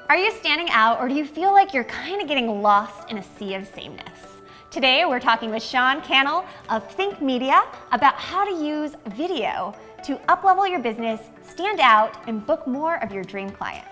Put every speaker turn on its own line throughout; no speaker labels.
Are you standing out, or do you feel like you're kind of getting lost in a sea of sameness? Today we're talking with Cannell of Think Media about how to use video to uplevel your business, stand out, and book more of your dream clients.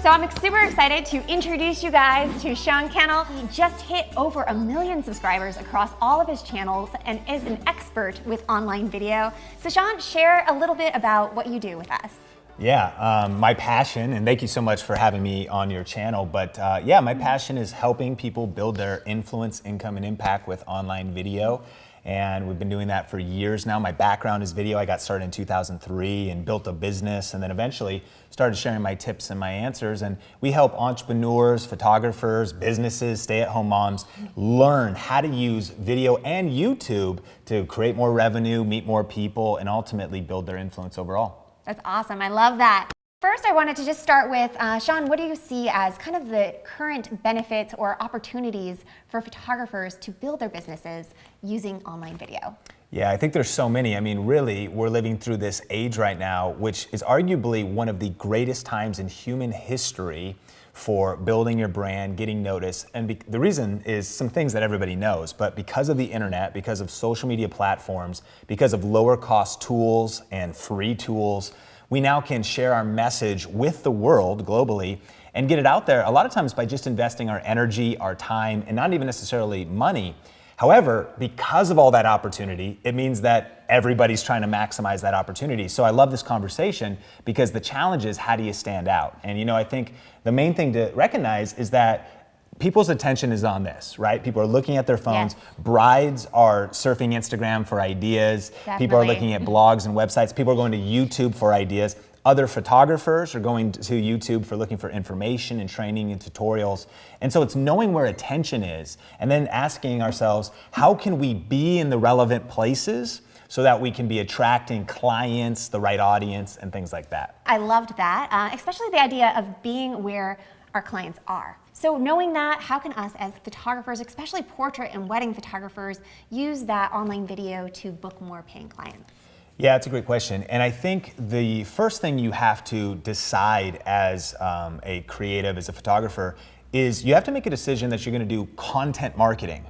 So I'm super excited to introduce you guys to Cannell. He just hit over 1 million subscribers across all of his channels and is an expert with online video. So Sean, share a little bit about what you do with us.
Yeah, my passion, and thank you so much for having me on your channel, but yeah, my passion is helping people build their influence, income, and impact with online video. And we've been doing that for years now. My background is video. I got started in 2003 and built a business, and then eventually started sharing my tips and my answers. And we help entrepreneurs, photographers, businesses, stay-at-home moms learn how to use video and YouTube to create more revenue, meet more people, and ultimately build their influence overall.
That's awesome. I love that. First, I wanted to just start with, Sean, what do you see as kind of the current benefits or opportunities for photographers to build their businesses using online video?
Yeah, I think there's so many. I mean, really, we're living through this age right now, which is arguably one of the greatest times in human history for building your brand, getting noticed. And the reason is some things that everybody knows, but because of the internet, because of social media platforms, because of lower cost tools and free tools, we now can share our message with the world globally and get it out there a lot of times by just investing our energy, our time, and not even necessarily money. However, because of all that opportunity, it means that everybody's trying to maximize that opportunity. So I love this conversation because the challenge is, how do you stand out? And you know, I think the main thing to recognize is that people's attention is on this, right? People are looking at their phones.
Yes.
Brides are surfing Instagram for ideas.
Definitely.
People are looking at blogs and websites. People are going to YouTube for ideas. Other photographers are going to YouTube for looking for information and training and tutorials. And so it's knowing where attention is and then asking ourselves, how can we be in the relevant places so that we can be attracting clients, the right audience, and things like that.
I loved that, especially the idea of being where our clients are. So knowing that, how can us as photographers, especially portrait and wedding photographers, use that online video to book more paying clients?
Yeah, it's a great question. And I think the first thing you have to decide as a creative, as a photographer, is you have to make a decision that you're going to do content marketing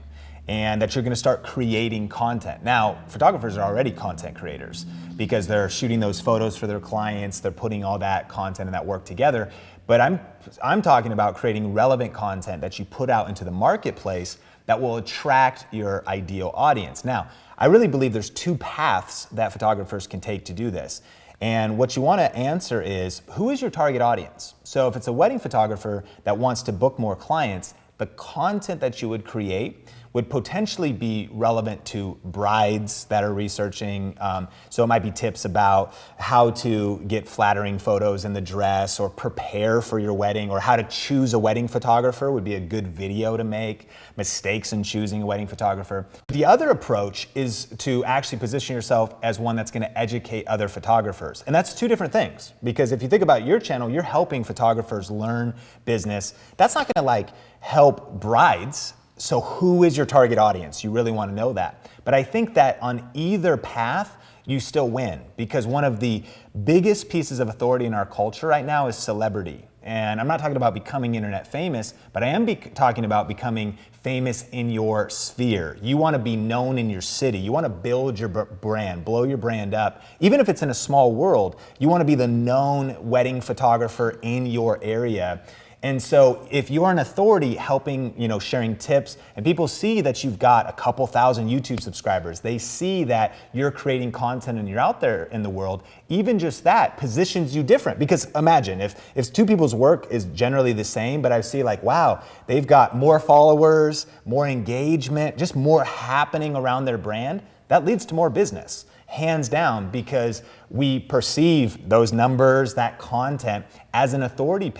and that you're going to start creating content. Now, photographers are already content creators because they're shooting those photos for their clients, they're putting all that content and that work together. But I'm talking about creating relevant content that you put out into the marketplace that will attract your ideal audience. Now, I really believe there's two paths that photographers can take to do this. And what you want to answer is, who is your target audience? So if it's a wedding photographer that wants to book more clients, the content that you would create would potentially be relevant to brides that are researching. So it might be tips about how to get flattering photos in the dress or prepare for your wedding, or how to choose a wedding photographer would be a good video to make, mistakes in choosing a wedding photographer. The other approach is to actually position yourself as one that's gonna educate other photographers. And that's two different things, because if you think about your channel, you're helping photographers learn business. That's not gonna help brides. So who is your target audience? You really want to know that. But I think that on either path, you still win, because one of the biggest pieces of authority in our culture right now is celebrity. And I'm not talking about becoming internet famous, but I am talking about becoming famous in your sphere. You want to be known in your city. You want to build your brand, blow your brand up. Even if it's in a small world, you want to be the known wedding photographer in your area. And so if you're an authority helping, sharing tips, and people see that you've got a couple thousand YouTube subscribers, they see that you're creating content and you're out there in the world, even just that positions you different. Because imagine if two people's work is generally the same, but I see wow, they've got more followers, more engagement, just more happening around their brand, that leads to more business. Hands down, because we perceive those numbers, that content, as an authority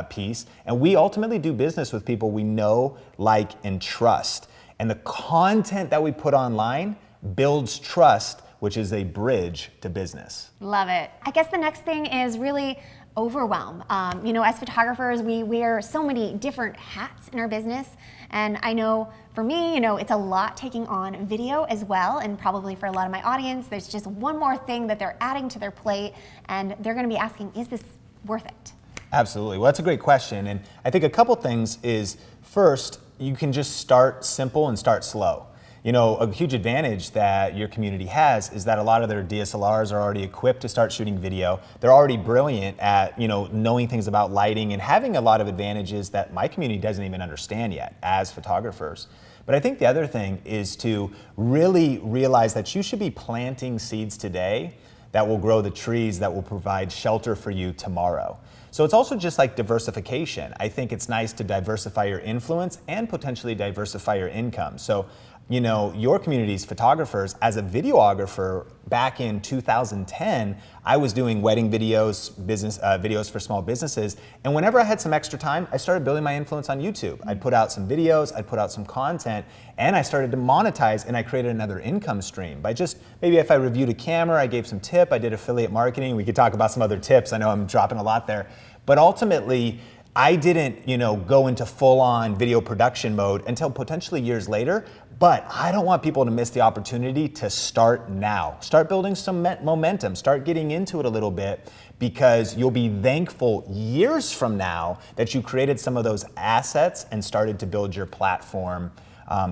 piece, and we ultimately do business with people we know, like, and trust. And the content that we put online builds trust, which is a bridge to business.
Love it. I guess the next thing is really overwhelm. As photographers, we wear so many different hats in our business. And I know for me, it's a lot taking on video as well. And probably for a lot of my audience, there's just one more thing that they're adding to their plate. And they're going to be asking, is this worth it?
Absolutely. Well, that's a great question. And I think a couple things is, first, you can just start simple and start slow. A huge advantage that your community has is that a lot of their DSLRs are already equipped to start shooting video. They're already brilliant at, knowing things about lighting and having a lot of advantages that my community doesn't even understand yet as photographers. But I think the other thing is to really realize that you should be planting seeds today that will grow the trees that will provide shelter for you tomorrow. So it's also just like diversification. I think it's nice to diversify your influence and potentially diversify your income. So, your community's photographers, as a videographer back in 2010, I was doing wedding videos, business videos for small businesses. And whenever I had some extra time, I started building my influence on YouTube. I'd put out some videos, I'd put out some content, and I started to monetize, and I created another income stream by just, maybe if I reviewed a camera, I gave some tip, I did affiliate marketing. We could talk about some other tips. I know I'm dropping a lot there. But ultimately, I didn't, go into full-on video production mode until potentially years later. But I don't want people to miss the opportunity to start now. Start building some momentum. Start getting into it a little bit, because you'll be thankful years from now that you created some of those assets and started to build your platform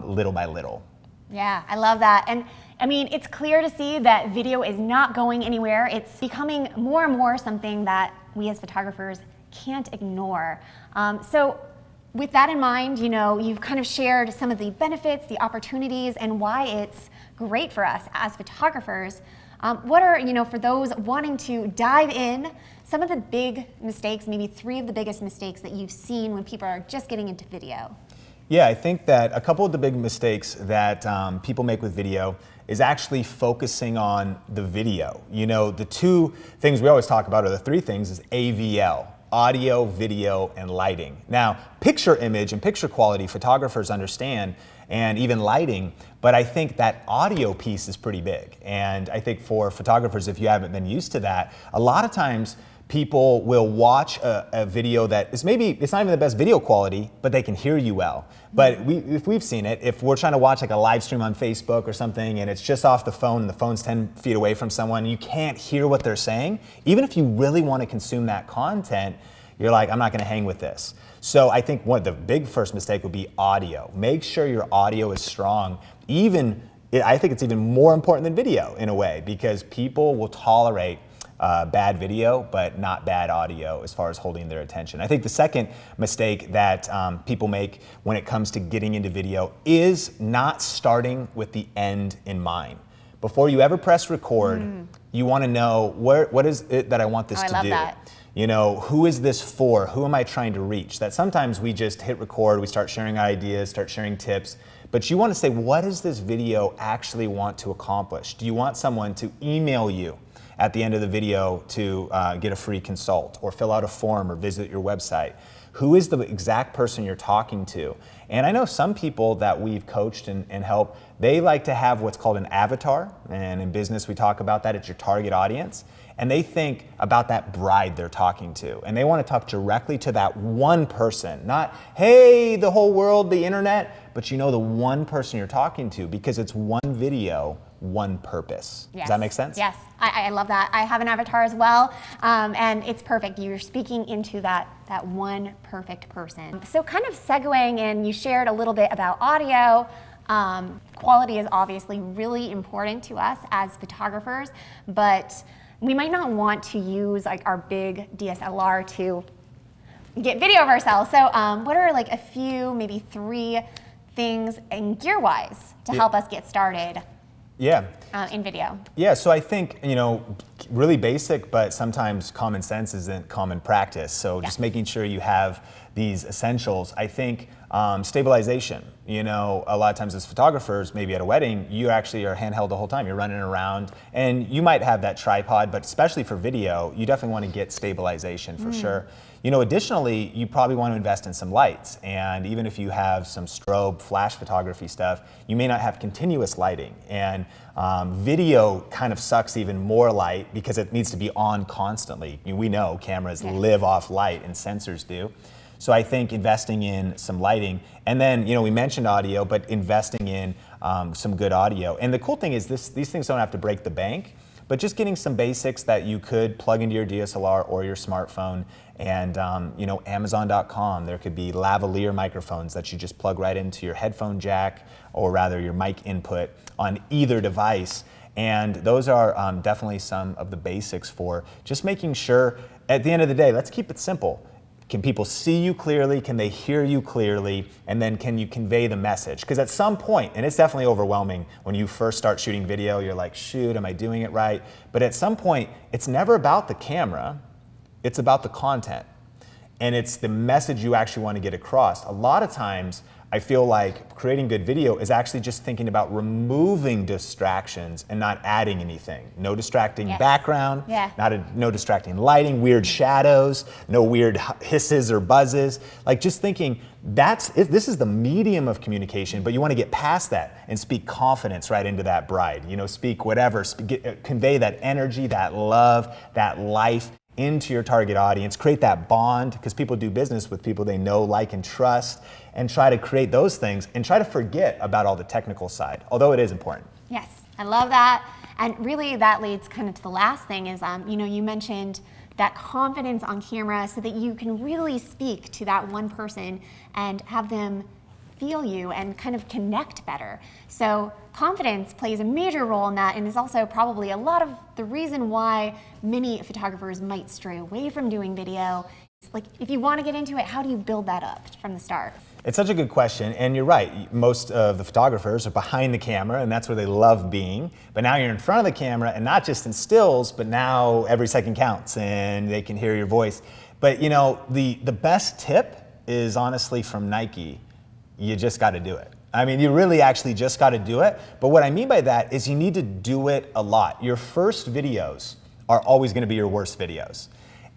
little by little.
Yeah, I love that. And it's clear to see that video is not going anywhere. It's becoming more and more something that we as photographers can't ignore. So with that in mind, you've kind of shared some of the benefits, the opportunities, and why it's great for us as photographers. What are, for those wanting to dive in, some of the big mistakes, maybe 3 of the biggest mistakes that you've seen when people are just getting into video?
Yeah, I think that a couple of the big mistakes that people make with video is actually focusing on the video. The 2 things we always talk about, or the 3 things, is AVL. Audio, video, and lighting. Now, picture image and picture quality, photographers understand, and even lighting, but I think that audio piece is pretty big. And I think for photographers, if you haven't been used to that, a lot of times people will watch a video that is maybe, it's not even the best video quality, but they can hear you well. But if we've seen it, if we're trying to watch like a live stream on Facebook or something, and it's just off the phone and the phone's 10 feet away from someone, you can't hear what they're saying. Even if you really want to consume that content, you're like, I'm not going to hang with this. So I think one of the big first mistake would be audio. Make sure your audio is strong. I think it's even more important than video in a way, because people will tolerate bad video, but not bad audio as far as holding their attention. I think the second mistake that people make when it comes to getting into video is not starting with the end in mind. Before you ever press record, you want to know what is it that I want this to do.
I love that.
Who is this for? Who am I trying to reach? That sometimes we just hit record, we start sharing ideas, start sharing tips, but you want to say, what does this video actually want to accomplish? Do you want someone to email you at the end of the video to get a free consult, or fill out a form, or visit your website? Who is the exact person you're talking to? And I know some people that we've coached and helped, they like to have what's called an avatar, and in business we talk about that, it's your target audience. And they think about that bride they're talking to, and they want to talk directly to that one person, not, hey, the whole world, the internet, but the one person you're talking to, because it's one video, one purpose.
Yes.
Does that make sense?
Yes, I love that. I have an avatar as well, and it's perfect. You're speaking into that one perfect person. So kind of segueing in, you shared a little bit about audio. Quality is obviously really important to us as photographers, but we might not want to use like our big DSLR to get video of ourselves. So what are like a few, maybe 3 things in gear-wise to help us get started?
Yeah.
In video.
Yeah, so I think, really basic, but sometimes common sense isn't common practice. So just making sure you have these essentials. I think stabilization, you know, a lot of times as photographers, maybe at a wedding, you actually are handheld the whole time. You're running around and you might have that tripod, but especially for video, you definitely want to get stabilization for sure. You know, additionally, you probably want to invest in some lights. And even if you have some strobe flash photography stuff, you may not have continuous lighting. And video kind of sucks even more light because it needs to be on constantly. I mean, we know cameras live off light and sensors do. So I think investing in some lighting, and then, you know, we mentioned audio, but investing in some good audio. And the cool thing is these things don't have to break the bank, but just getting some basics that you could plug into your DSLR or your smartphone. And you know, Amazon.com, there could be lavalier microphones that you just plug right into your headphone jack, or rather your mic input on either device. And those are definitely some of the basics for just making sure, at the end of the day, let's keep it simple. Can people see you clearly? Can they hear you clearly? And then can you convey the message? Because at some point, and it's definitely overwhelming when you first start shooting video, you're like, shoot, am I doing it right? But at some point, it's never about the camera, it's about the content. And it's the message you actually want to get across. A lot of times, I feel like creating good video is actually just thinking about removing distractions and not adding anything. No distracting background, no distracting lighting, weird shadows, no weird hisses or buzzes. Like just thinking this is the medium of communication, but you want to get past that and speak confidence right into that bride. You know, speak whatever, convey that energy, that love, that life into your target audience, create that bond, because people do business with people they know, like, and trust, and try to create those things and try to forget about all the technical side, although it is important.
Yes, I love that. And really that leads kind of to the last thing is, you know, you mentioned that confidence on camera so that you can really speak to that one person and have them feel you and kind of connect better. So confidence plays a major role in that, and is also probably a lot of the reason why many photographers might stray away from doing video. It's like, if you want to get into it, how do you build that up from the start?
It's such a good question, and you're right. Most of the photographers are behind the camera, and that's where they love being. But now you're in front of the camera, and not just in stills, but now every second counts, and they can hear your voice. But you know, the best tip is honestly from Nike. You just got to do it. I mean, you really actually just got to do it. But what I mean by that is you need to do it a lot. Your first videos are always going to be your worst videos.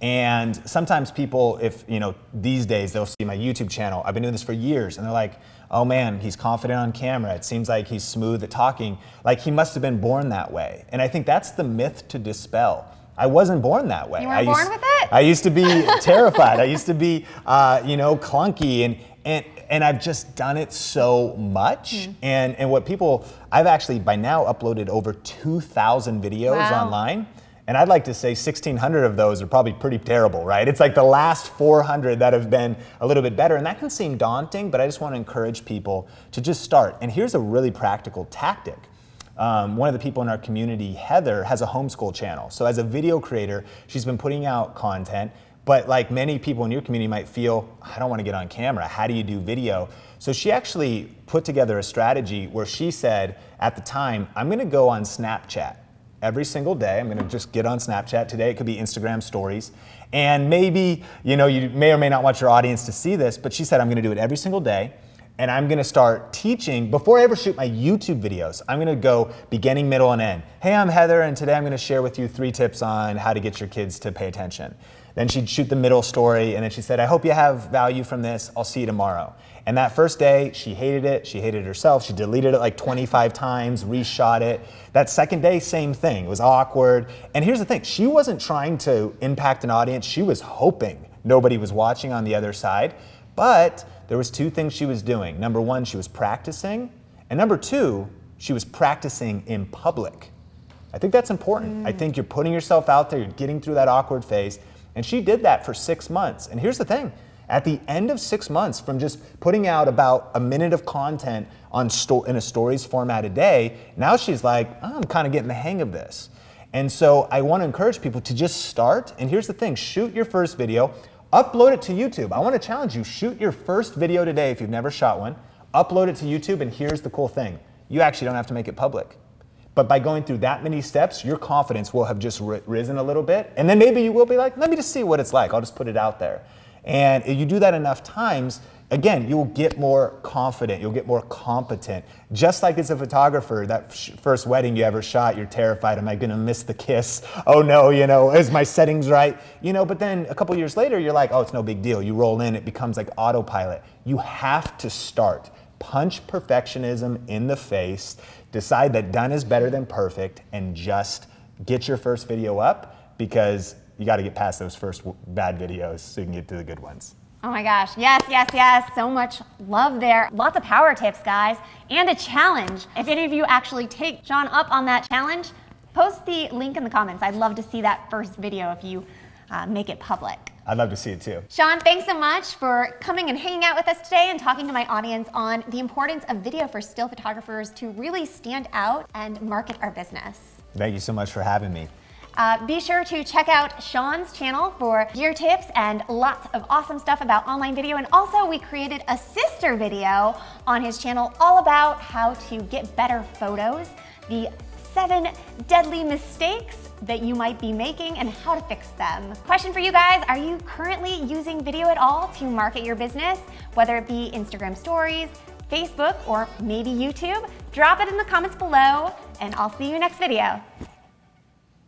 And sometimes people, if, you know, these days they'll see my YouTube channel. I've been doing this for years, and they're like, oh man, he's confident on camera. It seems like he's smooth at talking. Like he must have been born that way. And I think that's the myth to dispel. I wasn't born that way.
You weren't born with it?
I used to be terrified. I used to be, you know, clunky, and I've just done it so much. And what people, I've actually by now uploaded over 2,000 videos online. And I'd like to say 1,600 of those are probably pretty terrible, right? It's like the last 400 that have been a little bit better. And that can seem daunting, but I just want to encourage people to just start. And here's a really practical tactic. One of the people in our community, Heather, has a homeschool channel. So as a video creator, she's been putting out content. But like many people in your community might feel, I don't want to get on camera. How do you do video? So she actually put together a strategy where she said, at the time, I'm going to go on Snapchat every single day. I'm going to just get on Snapchat. Today it could be Instagram stories. And maybe, you know, you may or may not want your audience to see this, but she said, I'm going to do it every single day. And I'm going to start teaching, before I ever shoot my YouTube videos, I'm going to go beginning, middle, and end. Hey, I'm Heather, and today I'm going to share with you 3 tips on how to get your kids to pay attention. Then she'd shoot the middle story, and then she said, I hope you have value from this. I'll see you tomorrow. And that first day, she hated it. She hated herself. She deleted it like 25 times, reshot it. That second day, same thing. It was awkward. And here's the thing. She wasn't trying to impact an audience. She was hoping nobody was watching on the other side. But there was 2 things she was doing. Number 1, she was practicing. And number 2, she was practicing in public. I think that's important. I think you're putting yourself out there. You're getting through that awkward phase. And she did that for 6 months. And here's the thing. At the end of 6 months, from just putting out about a minute of content in a stories format a day, now she's like, oh, I'm kind of getting the hang of this. And so I want to encourage people to just start. And here's the thing. Shoot your first video. Upload it to YouTube. I want to challenge you. Shoot your first video today if you've never shot one. Upload it to YouTube. And here's the cool thing. You actually don't have to make it public. But by going through that many steps, your confidence will have just risen a little bit. And then maybe you will be like, let me just see what it's like. I'll just put it out there. And if you do that enough times, again, you'll get more confident, you'll get more competent. Just like as a photographer, that first wedding you ever shot, you're terrified, am I gonna miss the kiss? Oh no, is my settings right? But then a couple years later, you're like, oh, it's no big deal. You roll in, it becomes like autopilot. You have to start. Punch perfectionism in the face, decide that done is better than perfect, and just get your first video up, because you gotta get past those first bad videos so you can get to the good ones.
Oh my gosh, yes. So much love there. Lots of power tips, guys, and a challenge. If any of you actually take Sean up on that challenge, post the link in the comments. I'd love to see that first video if you make it public.
I'd love to see it too.
Sean, thanks so much for coming and hanging out with us today and talking to my audience on the importance of video for still photographers to really stand out and market our business.
Thank you so much for having me.
Be sure to check out Sean's channel for gear tips and lots of awesome stuff about online video. And also, we created a sister video on his channel all about how to get better photos, the 7 deadly mistakes that you might be making and how to fix them. Question for you guys, are you currently using video at all to market your business? Whether it be Instagram stories, Facebook, or maybe YouTube? Drop it in the comments below, and I'll see you next video.